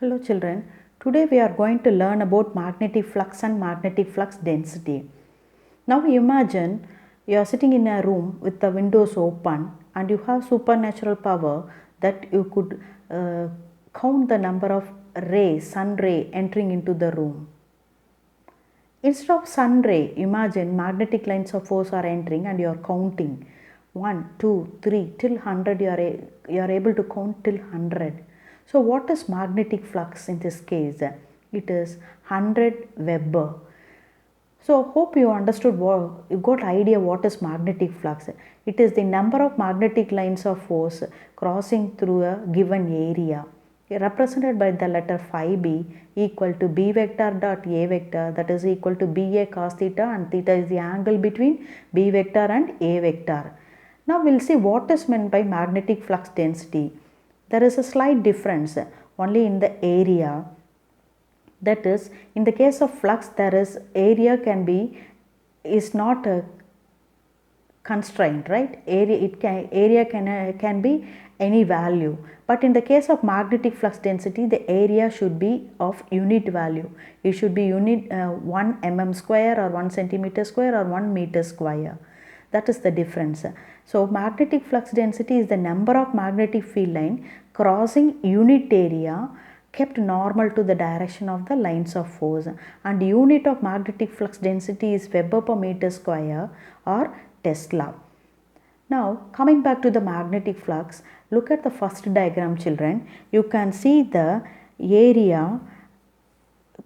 Hello children, today we are going to learn about magnetic flux and magnetic flux density. Now imagine you are sitting in a room with the windows open and you have supernatural power that you could count the number of rays, sun ray entering into the room. Instead of sun ray, imagine magnetic lines of force are entering and you are counting 1, 2, 3 till 100 you are able to count till 100. So what is magnetic flux in this case? It is 100 Weber. So hope you understood you got idea what is magnetic flux. It is the number of magnetic lines of force crossing through a given area, represented by the letter phi b equal to b vector dot a vector, that is equal to ba cos theta, and theta is the angle between b vector and a vector. Now we'll see what is meant by magnetic flux density. There is a slight difference only in the area. That is, in the case of flux, there is area is not a constraint, right? Area can be any value. But in the case of magnetic flux density, the area should be of unit value. It should be 1 mm square or 1 centimeter square or 1 meter square. That is the difference. So magnetic flux density is the number of magnetic field line crossing unit area kept normal to the direction of the lines of force, and unit of magnetic flux density is Weber per meter square or Tesla. Now coming back to the magnetic flux, look at the first diagram children. You can see the area.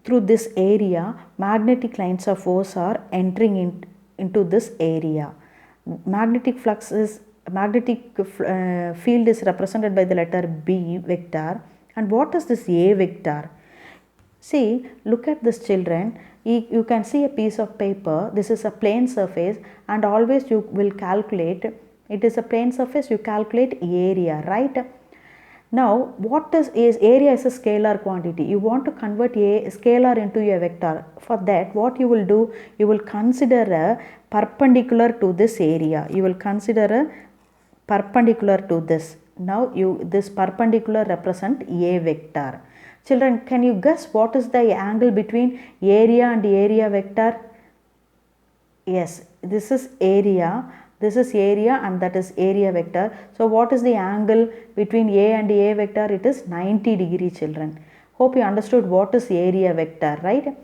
Through this area, magnetic lines of force are entering into this area. Magnetic field is represented by the letter B vector. And what is this A vector? See, look at this children. You can see a piece of paper. This is a plane surface, and always you will calculate, it is a plane surface, you calculate area, right? Now what is area is a scalar quantity. You want to convert a scalar into a vector. For that, what you will do, you will consider a perpendicular to this area. You will consider a perpendicular to this. Now this perpendicular represent a vector. Children, can you guess what is the angle between area and area vector? Yes, this is area. This is area and that is area vector. So what is the angle between A and A vector? It is 90 degree children. Hope you understood what is area vector, right?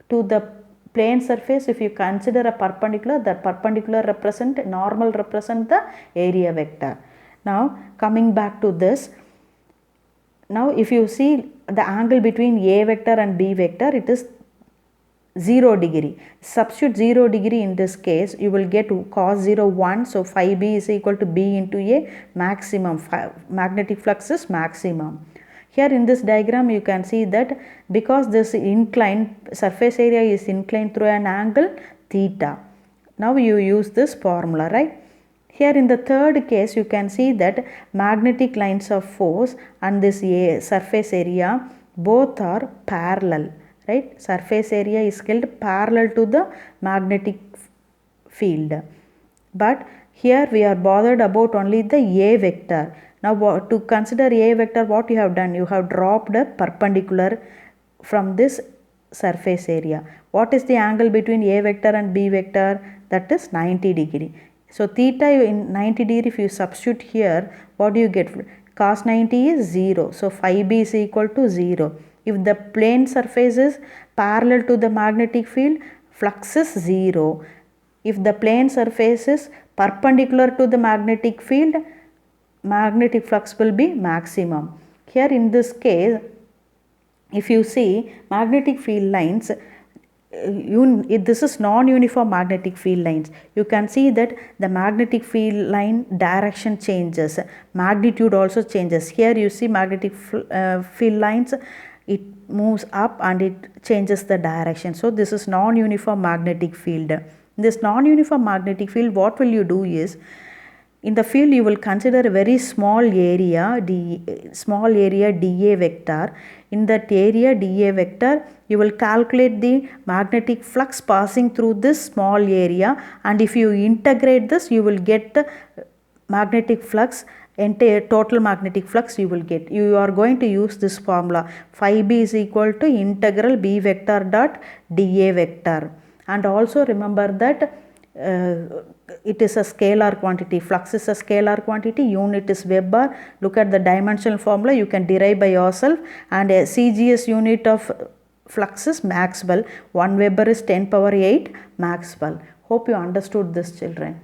To the plane surface, if you consider a perpendicular, that perpendicular normal represent the area vector. Now coming back to this. Now if you see the angle between A vector and B vector, it is 0 degree. Substitute 0 degree in this case, you will get cos 0 1. So phi b is equal to b into a maximum. Magnetic flux is maximum. Here in this diagram you can see that because this inclined surface area is inclined through an angle theta. Now you use this formula, right? Here in the third case you can see that magnetic lines of force and this surface area both are parallel. Right? Surface area is held parallel to the magnetic field. But here we are bothered about only the A vector. Now to consider A vector, what you have done? You have dropped a perpendicular from this surface area. What is the angle between A vector and B vector? That is 90 degree. So theta in 90 degree, if you substitute here, what do you get? Cos 90 is 0. So phi b is equal to 0. If the plane surface is parallel to the magnetic field, flux is 0. If the plane surface is perpendicular to the magnetic field, magnetic flux will be maximum. Here in this case, if you see magnetic field lines, this is non-uniform magnetic field lines. You can see that the magnetic field line direction changes, magnitude also changes. Here you see magnetic field lines, it moves up and it changes the direction. So this is non-uniform magnetic field. In this non-uniform magnetic field, what will you do is, in the field you will consider a very small area dA vector. In that area dA vector, you will calculate the magnetic flux passing through this small area, and if you integrate this, you will get the magnetic flux entire total magnetic flux you will get. You are going to use this formula, phi b is equal to integral b vector dot dA vector. And also remember that it is a scalar quantity. Flux is a scalar quantity, unit is Weber. Look at the dimensional formula, you can derive by yourself. And a CGS unit of flux is Maxwell. 1 Weber is 10 power 8 Maxwell. Hope you understood this, children.